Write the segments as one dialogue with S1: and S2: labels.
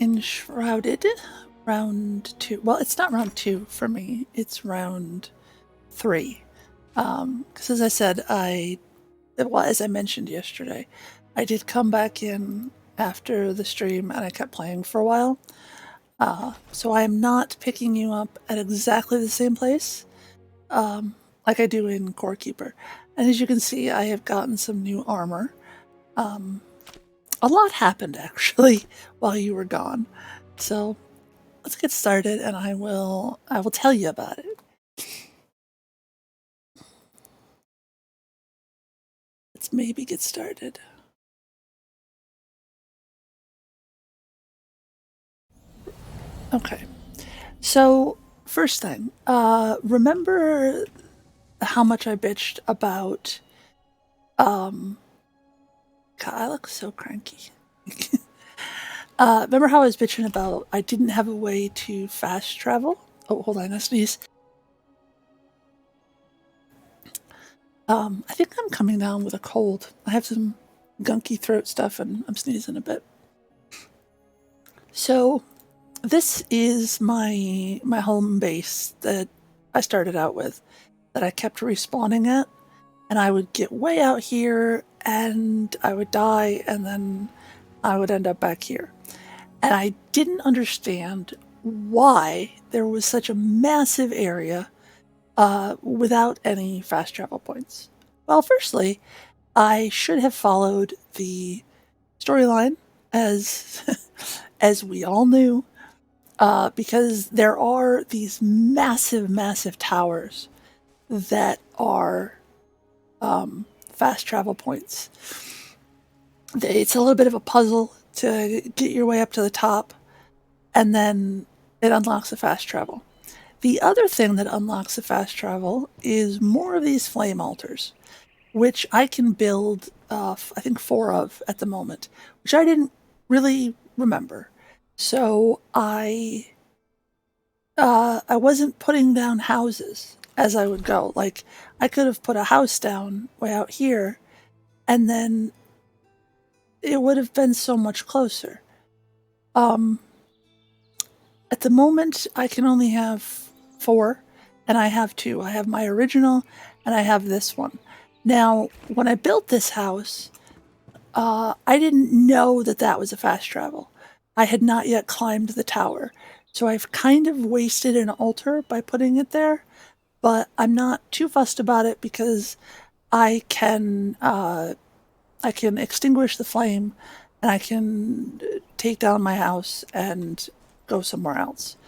S1: Enshrouded, round 2. Well, it's not round 2 for me, it's round 3. Because as I said, as I mentioned yesterday, I did come back in after the stream and I kept playing for a while. So I am not picking you up at exactly the same place like I do in Core Keeper. And as you can see, I have gotten some new armor. A lot happened actually while you were gone. So let's get started and I will tell you about it. Let's maybe get started. Okay. So first thing, remember how much I bitched about God, I look so cranky. Remember how I was bitching about I didn't have a way to fast travel? Oh, hold on, I sneeze. I think I'm coming down with a cold. I have some gunky throat stuff and I'm sneezing a bit. So this is my home base that I started out with, that I kept respawning at, and I would get way out here and I would die and then I would end up back here. And I didn't understand why there was such a massive area without any fast travel points. Well, firstly, I should have followed the storyline as as we all knew, because there are these massive towers that are fast travel points. It's a little bit of a puzzle to get your way up to the top, and then it unlocks the fast travel. The other thing that unlocks the fast travel is more of these flame altars, which I can build, I think 4 of at the moment, which I didn't really remember. So I wasn't putting down houses as I would go. Like, I could have put a house down way out here, and then it would have been so much closer. At the moment, I can only have 4, and I have 2. I have my original, and I have this one. Now, when I built this house, I didn't know that that was a fast travel. I had not yet climbed the tower, so I've kind of wasted an altar by putting it there, but I'm not too fussed about it because I can extinguish the flame and I can take down my house and go somewhere else.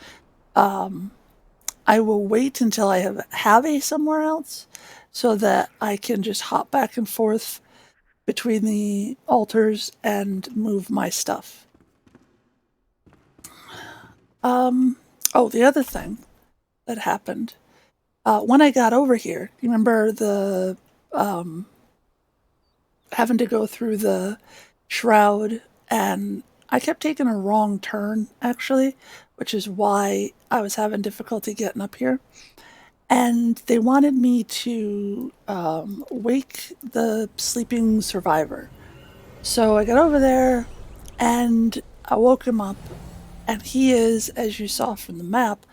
S1: I will wait until I have a somewhere else so that I can just hop back and forth between the altars and move my stuff. Oh, the other thing that happened when I got over here, you remember the having to go through the shroud, and I kept taking a wrong turn actually, which is why I was having difficulty getting up here. And they wanted me to wake the sleeping survivor. So I got over there and I woke him up, and he is, as you saw from the map,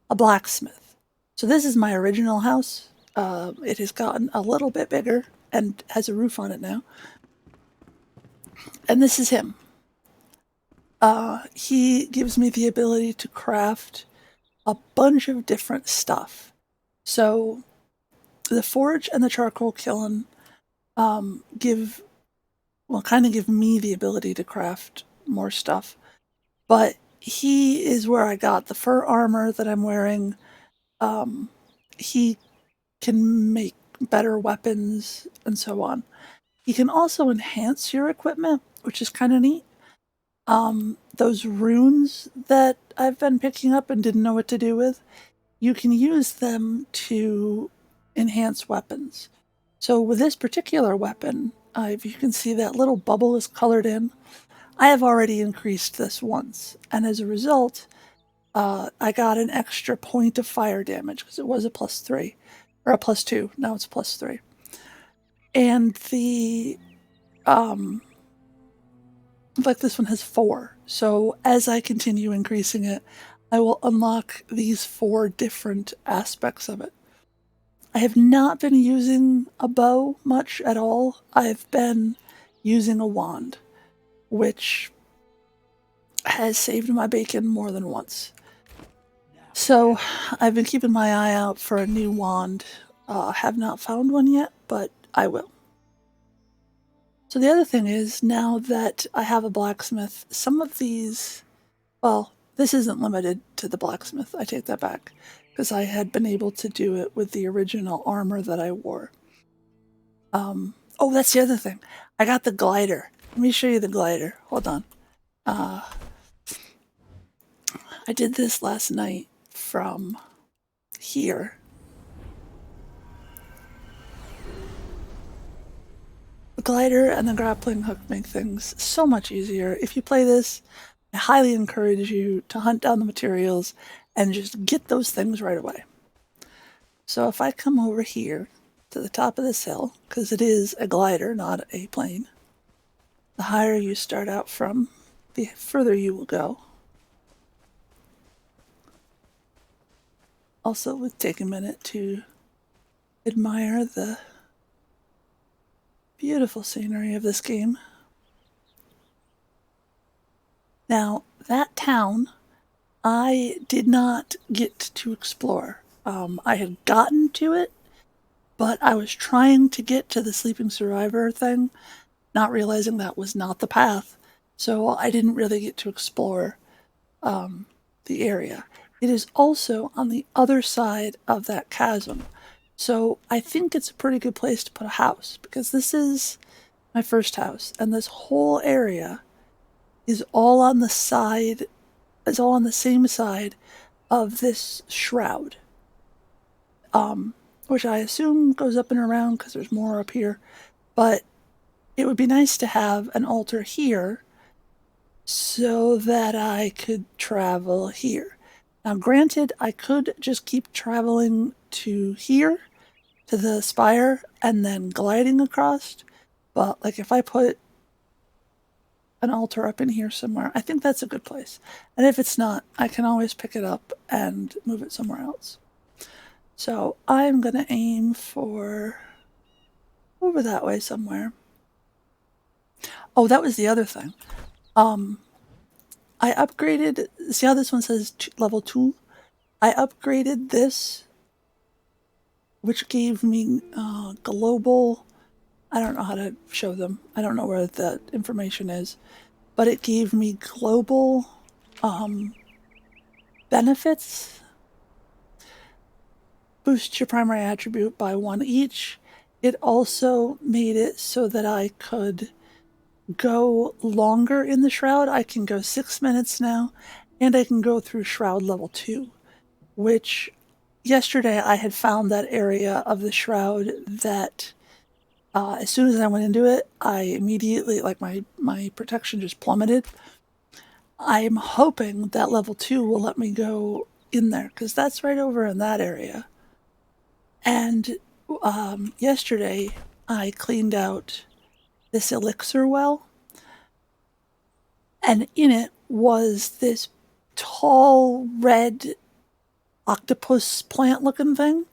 S1: a blacksmith. So this is my original house. It has gotten a little bit bigger and has a roof on it now. And this is him. He gives me the ability to craft a bunch of different stuff. So the forge and the charcoal kiln give me the ability to craft more stuff. But he is where I got the fur armor that I'm wearing. He can make better weapons and so on. He can also enhance your equipment, which is kind of neat. Those runes that I've been picking up and didn't know what to do with, you can use them to enhance weapons. So with this particular weapon, if you can see that little bubble is colored in, I have already increased this once, and as a result, I got an extra point of fire damage because it was a +3 or a +2. Now it's a +3, and the like this one has 4. So as I continue increasing it, I will unlock these 4 different aspects of it. I have not been using a bow much at all. I've been using a wand, which has saved my bacon more than once. So I've been keeping my eye out for a new wand. Have not found one yet, but I will. So the other thing is, now that I have a blacksmith, some of these, well, this isn't limited to the blacksmith. I take that back, because I had been able to do it with the original armor that I wore. Oh, that's the other thing. I got the glider. Let me show you the glider. Hold on. I did this last night from here. The glider and the grappling hook make things so much easier. If you play this, I highly encourage you to hunt down the materials and just get those things right away. So if I come over here to the top of this hill, because it is a glider, not a plane, the higher you start out from, the further you will go. Also, we'll take a minute to admire the beautiful scenery of this game. Now, that town, I did not get to explore. I had gotten to it, but I was trying to get to the sleeping survivor thing, not realizing that was not the path. So I didn't really get to explore the area. It is also on the other side of that chasm. So I think it's a pretty good place to put a house, because this is my first house, and this whole area is all on the side, is all on the same side of this shroud. Which I assume goes up and around because there's more up here. But it would be nice to have an altar here so that I could travel here. Now, granted, I could just keep traveling to here, to the spire, and then gliding across. But, like, if I put an altar up in here somewhere, I think that's a good place. And if it's not, I can always pick it up and move it somewhere else. So I'm going to aim for over that way somewhere. Oh, that was the other thing. I upgraded, see how this one says level 2? I upgraded this, which gave me global, I don't know how to show them. I don't know where the information is, but it gave me global benefits. Boost your primary attribute by 1 each. It also made it so that I could go longer in the shroud. I can go 6 minutes now, and I can go through shroud level 2, which yesterday I had found that area of the shroud that as soon as I went into it, I immediately, like, my protection just plummeted. I'm hoping that level 2 will let me go in there, because that's right over in that area. And yesterday I cleaned out this elixir well, and in it was this tall red octopus plant looking thing.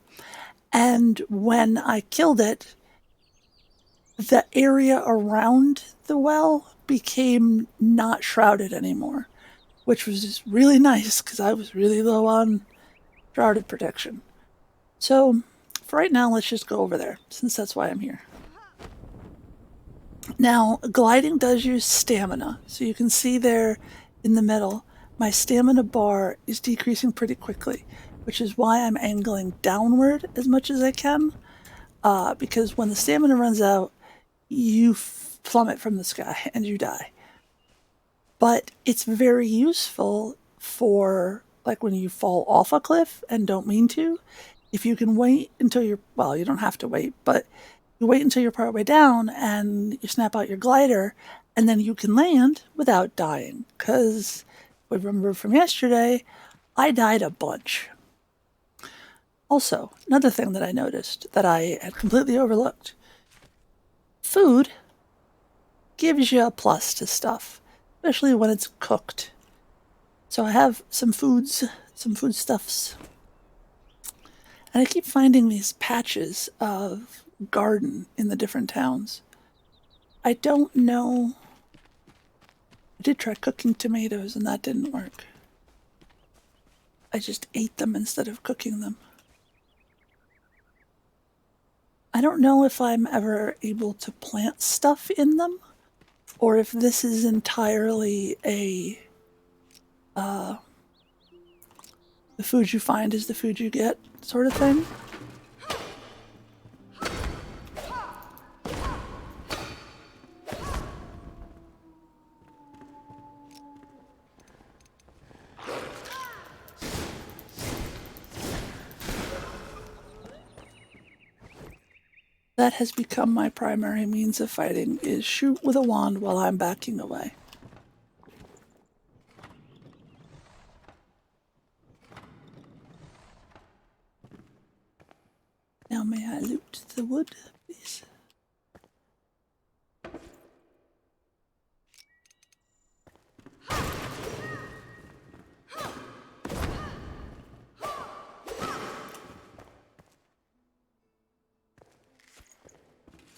S1: And when I killed it, the area around the well became not shrouded anymore, which was just really nice because I was really low on shrouded protection. So for right now, let's just go over there, since that's why I'm here. Now, gliding does use stamina, so you can see there in the middle, my stamina bar is decreasing pretty quickly, which is why I'm angling downward as much as I can, because when the stamina runs out, you plummet from the sky and you die. But it's very useful for, like, when you fall off a cliff and don't mean to. If you can wait until you're, well, you don't have to wait, but you wait until you're partway down and you snap out your glider, and then you can land without dying. Because, we remember from yesterday, I died a bunch. Also, another thing that I noticed that I had completely overlooked. Food gives you a plus to stuff. especially when it's cooked. So I have some foodstuffs. And I keep finding these patches of garden in the different towns. I don't know. I did try cooking tomatoes and that didn't work. I just ate them instead of cooking them. I don't know if I'm ever able to plant stuff in them or if this is entirely a the food you find is the food you get sort of thing. That has become my primary means of fighting, is shoot with a wand while I'm backing away. Now may I loot the wood, please?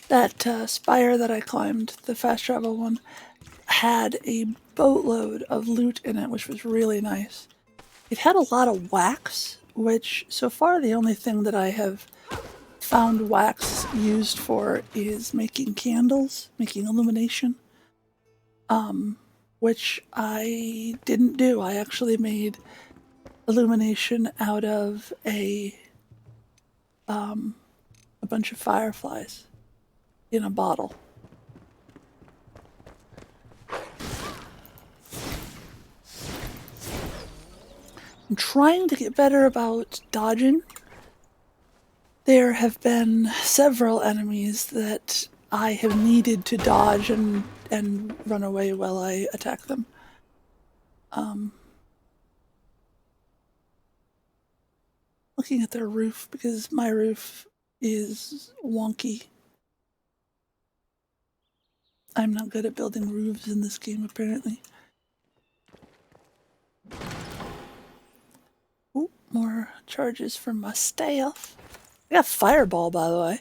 S1: That spire that I climbed, the fast travel one, had a boatload of loot in it, which was really nice. It had a lot of wax, which so far the only thing that I have found wax used for is making candles, making illumination, which I didn't do. I actually made illumination out of a bunch of fireflies in a bottle. I'm trying to get better about dodging. There have been several enemies that I have needed to dodge and run away while I attack them. Looking at their roof because my roof is wonky. I'm not good at building roofs in this game, apparently. Ooh, more charges from my staff. I got fireball, by the way.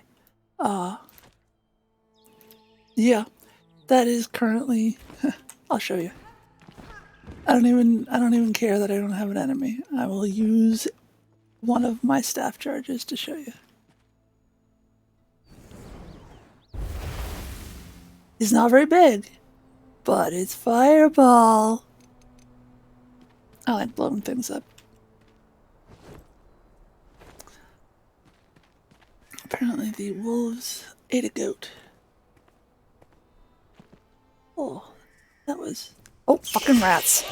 S1: Yeah, that is currently. I'll show you. I don't even care that I don't have an enemy. I will use one of my staff charges to show you. It's not very big, but it's fireball. I like blowing things up. Apparently the wolves ate a goat. Oh, that was... Oh, fucking rats.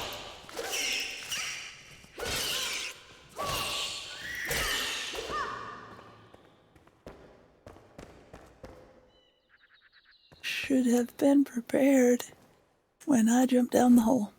S1: Should have been prepared when I jumped down the hole.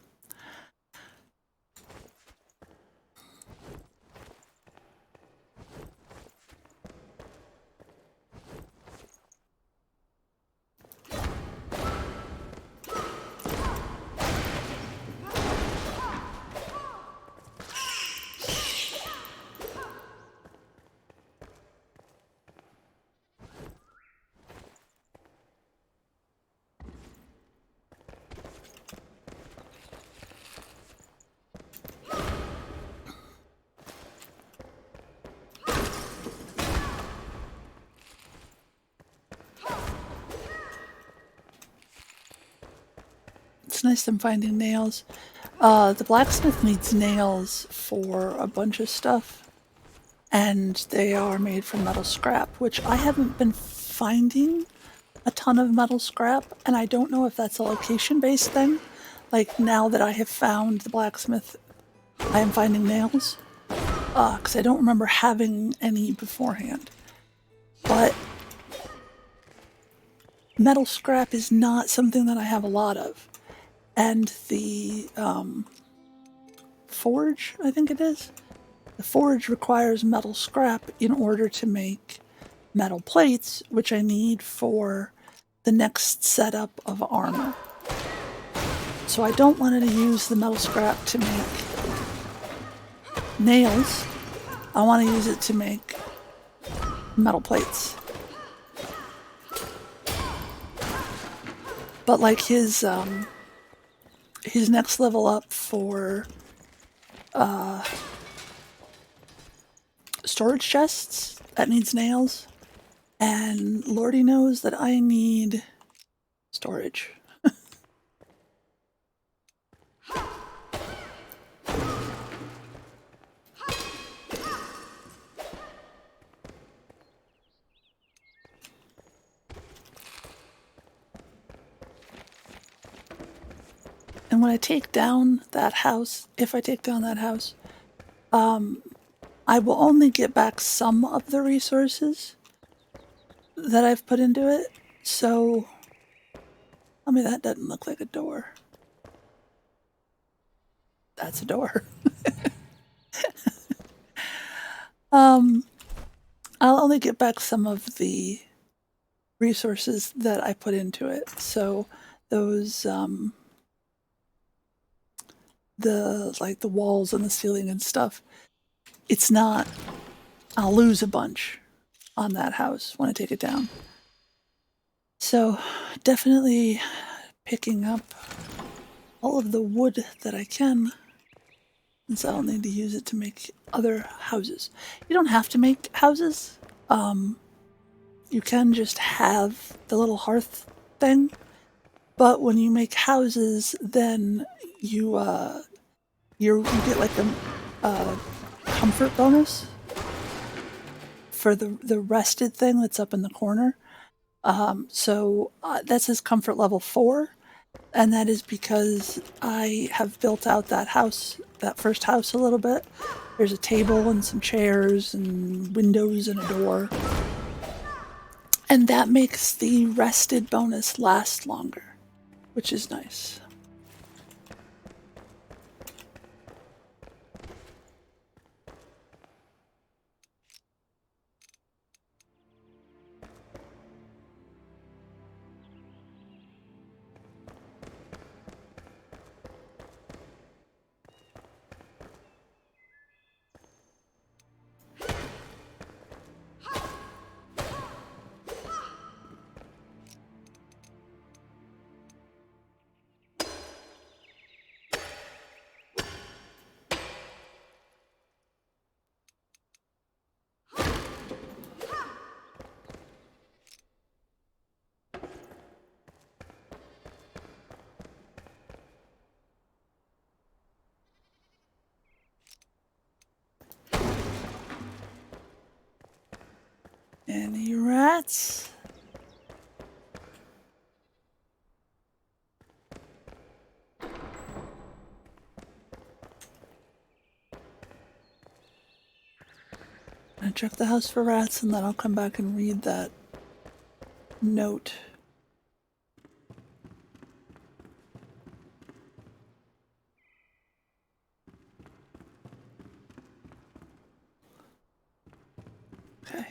S1: It's nice I'm finding nails. The blacksmith needs nails for a bunch of stuff, and they are made from metal scrap, which I haven't been finding a ton of metal scrap, and I don't know if that's a location-based thing. Like, now that I have found the blacksmith, I am finding nails, because I don't remember having any beforehand. But metal scrap is not something that I have a lot of. And the forge, I think it is. The forge requires metal scrap in order to make metal plates, which I need for the next setup of armor. So I don't want to use the metal scrap to make nails. I want to use it to make metal plates. But like his next level up for storage chests, that needs nails. And Lordy knows that I need storage. And when I take down that house, if I take down that house, I will only get back some of the resources that I've put into it. So, I mean, that doesn't look like a door. That's a door. I'll only get back some of the resources that I put into it. So those, the walls and the ceiling and stuff, it's not, I'll lose a bunch on that house when I take it down. So definitely picking up all of the wood that I can, since I'll need to use it to make other houses. You don't have to make houses. You can just have the little hearth thing, but when you make houses, then you get like a comfort bonus for the rested thing that's up in the corner. So that says comfort level 4, and that is because I have built out that house, that first house, a little bit. There's a table and some chairs and windows and a door. And that makes the rested bonus last longer, which is nice. Any rats? I check the house for rats, and then I'll come back and read that note. Okay.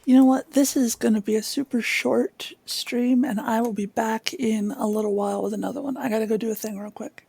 S1: You know what? This is going to be a super short stream, and I will be back in a little while with another one. I gotta go do a thing real quick.